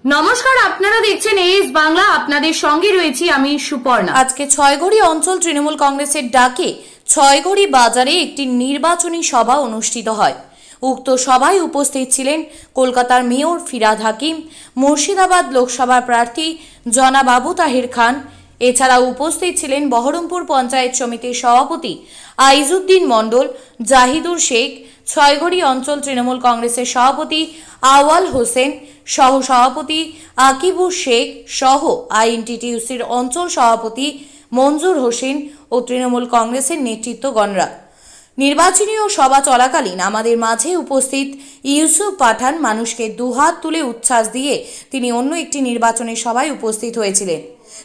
নমস্কার, আপনারা দেখছেন এস বাংলা। আপনাদের সঙ্গে রয়েছি আমি সুপর্ণা। আজকে ছয়ঘড়ি অঞ্চল তৃণমূল কংগ্রেসের ডাকে ছয়ঘড়ি বাজারে একটি নির্বাচনী সভা অনুষ্ঠিত হয়। উক্ত সভায় উপস্থিত ছিলেন কলকাতার মেয়র ফিরহাদ হাকিম, মুর্শিদাবাদ লোকসভার প্রার্থী জনাব আবু তাহের খান। এছাড়া উপস্থিত ছিলেন বহরমপুর পঞ্চায়েত সমিতির সভাপতি আইজউদ্দিন মণ্ডল, জাহিদুর শেখ, ছয়ঘড়ি অঞ্চল তৃণমূল কংগ্রেসের সভাপতি আওয়াল হোসেন, সহ সভাপতি আকিবুর শেখ সহ আইএনটিটিইউসির অঞ্চল সভাপতি মঞ্জুর হোসেন ও তৃণমূল কংগ্রেসের নেতৃত্বগণরা। নির্বাচনী ও সভা চলাকালীন আমাদের মাঝে উপস্থিত ইউসুফ পাঠান মানুষকে দুহাত তুলে উচ্ছ্বাস দিয়ে তিনি অন্য একটি নির্বাচনী সভায় উপস্থিত হয়েছিলেন।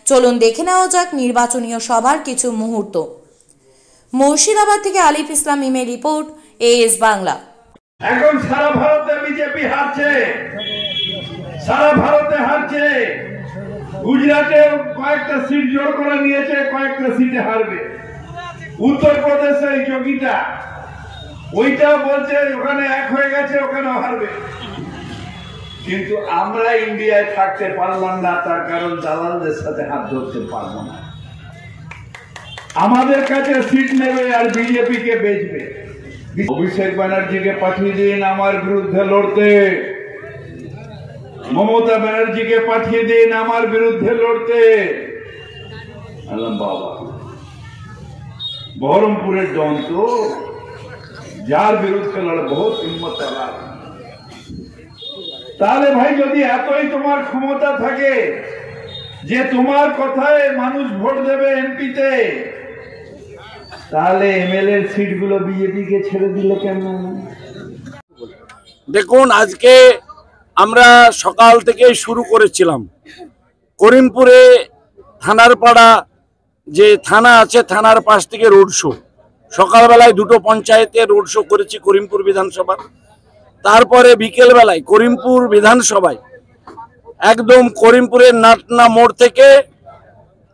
চলুন দেখে নেওয়া যাক নির্বাচনী সভার কিছু মুহূর্ত। মুর্শিদাবাদ থেকে আলিফ ইসলাম ইমের রিপোর্ট, এস বাংলা। এখন সারা ভারতে বিজেপি হারছে, সারা ভারতে হারছে। গুজরাটে কয়েকটা সিট জোর করে নিয়েছে, কয়েকটা সিটে হারবে। উত্তরপ্রদেশে এই যোগীটা ওইটা বলছে ওখানে এক হয়ে গেছে, ওখানেও হারবে। কিন্তু আমরা ইন্ডিয়ায় থাকতে পারলাম না, তার কারণ দালালদের সাথে হাত ধরতে পারবো না। আমাদের কাছে সিট নেবে আর বিজেপি কে বেচবে। অভিষেক ব্যানার্জিকে পাঠিয়ে দিন আমার বিরুদ্ধে লড়তে, মমতা ব্যানার্জিকে পাঠিয়ে দিন আমার বিরুদ্ধে লড়তে। বাবা, বহরমপুরের ডন তো যার বিরুদ্ধে লড়ে বহুত হিম্মত। তাহলে ভাই যদি এতই তোমার ক্ষমতা থাকে যে তোমার কথায় মানুষ ভোট দেবে এমপিতে, তাহলে এমএলএ সিট গুলো বিজেপি কে ছেড়ে দিলে কেন? দেখুন, আজকে আমরা সকাল থেকে শুরু করেছিলাম করিমপুরে থানার পাড়া যে থানা আছে, থানার পাশ থেকে রোড শো। সকালবেলায় দুটো পঞ্চায়েতে রোড শো করেছি করিমপুর বিধানসভা। তারপরে বিকেলবেলায় করিমপুর বিধানসভায় একদম করিমপুরের নাটনা মোড় থেকে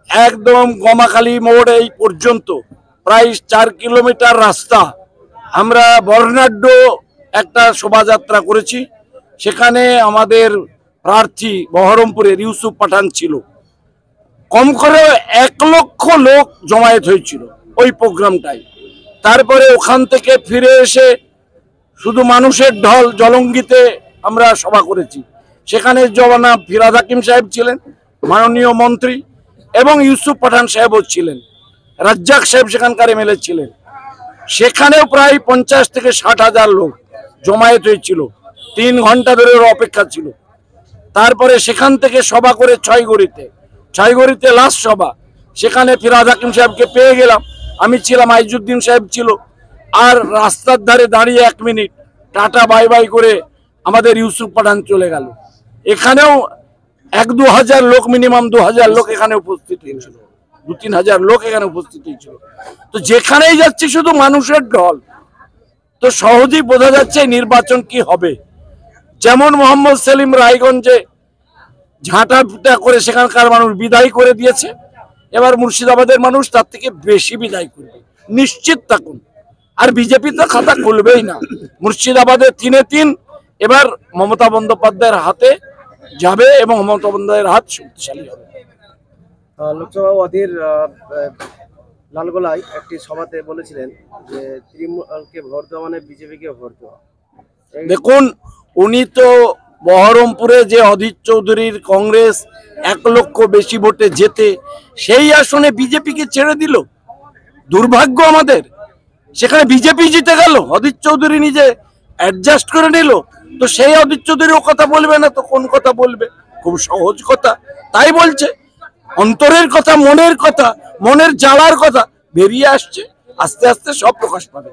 একদম গমাখালি মোড় এই পর্যন্ত প্রায় 4 কিলোমিটার রাস্তা আমরা বর্ণাঢ্য একটা শোভাযাত্রা করেছি। সেখানে আমাদের প্রার্থী বহরমপুরের ইউসুফ পাঠান ছিল। কম করে 1 লক্ষ লোক জমায়েত হয়েছিল ওই প্রোগ্রামটায়। তারপরে ওখান থেকে ফিরে এসে শুধু মানুষের ঢল জলঙ্গিতে আমরা সভা করেছি। সেখানে জনাব ফিরহাদ হাকিম সাহেব ছিলেন, মাননীয় মন্ত্রী, এবং ইউসুফ পাঠান সাহেবও ছিলেন, রাজ্জাক সাহেব সেখানকার এমএলএ ছিলেন। সেখানেও প্রায় 50 থেকে 60 হাজার লোক জমায়েত হয়েছিল। 3 ঘন্টা ধরে অপেক্ষা ছিল। তারপরে সেখান থেকে সভা করে ছয়ঘড়িতে লাস্ট সভা। সেখানে ফিরহাদ হাকিম সাহেবকে পেয়ে গেলাম, আমি ছিলাম, আইজউদ্দিন সাহেব ছিল। আর রাস্তার ধারে দাঁড়িয়ে 1 মিনিট টাটা বাই বাই করে আমাদের ইউসুফ পাঠান চলে গেল। এখানেও 1-2 হাজার লোক, মিনিমাম 2000 লোক এখানে উপস্থিত হয়েছিল, 2-3 হাজার লোক এখানে উপস্থিত হয়েছিল। তো যেখানেই যাচ্ছি শুধু মানুষের ঢল। তো সহজেই বোঝা যাচ্ছে নির্বাচন কি হবে। যেমন মোহাম্মদ সেলিম রায়গঞ্জে ঝাঁটা ফুটা করে সেখানকার মানুষ বিদায় করে দিয়েছে, এবার মুর্শিদাবাদের মানুষ তার থেকে বেশি বিদায় করবে, নিশ্চিত থাকুন। আর বিজেপি তো খাতা খুলবেই না। মুর্শিদাবাদে 3-3 এবার মমতা বন্দ্যোপাধ্যায়ের হাতে যাবে এবং মমতা বন্দ্যোপাধ্যায়ের হাত শক্তিশালী হবে। লোকসভা অধীর লালগোলায় একটি সভাতে বলেছিলেন যে তৃণমূলকে ভোট দেওয়া মানে বিজেপিকে ভোট দেওয়া। দেখুন, উনি তো বহরমপুরে যে অধীর চৌধুরীর কংগ্রেস 1 লক্ষ বেশি ভোটে জেতে, সেই আসনে বিজেপিকে ছেড়ে দিল। দুর্ভাগ্য আমাদের, সেখানে বিজেপি জিতে গেল, অধীর চৌধুরী নিজে অ্যাডজাস্ট করে নিল। তো সেই অধীর চৌধুরী ও কথা বলবে না তো কোন কথা বলবে? খুব সহজ কথা। তাই বলছে অন্তরের কথা, মনের কথা, মনের জ্বালার কথা বেরিয়ে আসছে। আস্তে আস্তে সব প্রকাশ পাবে।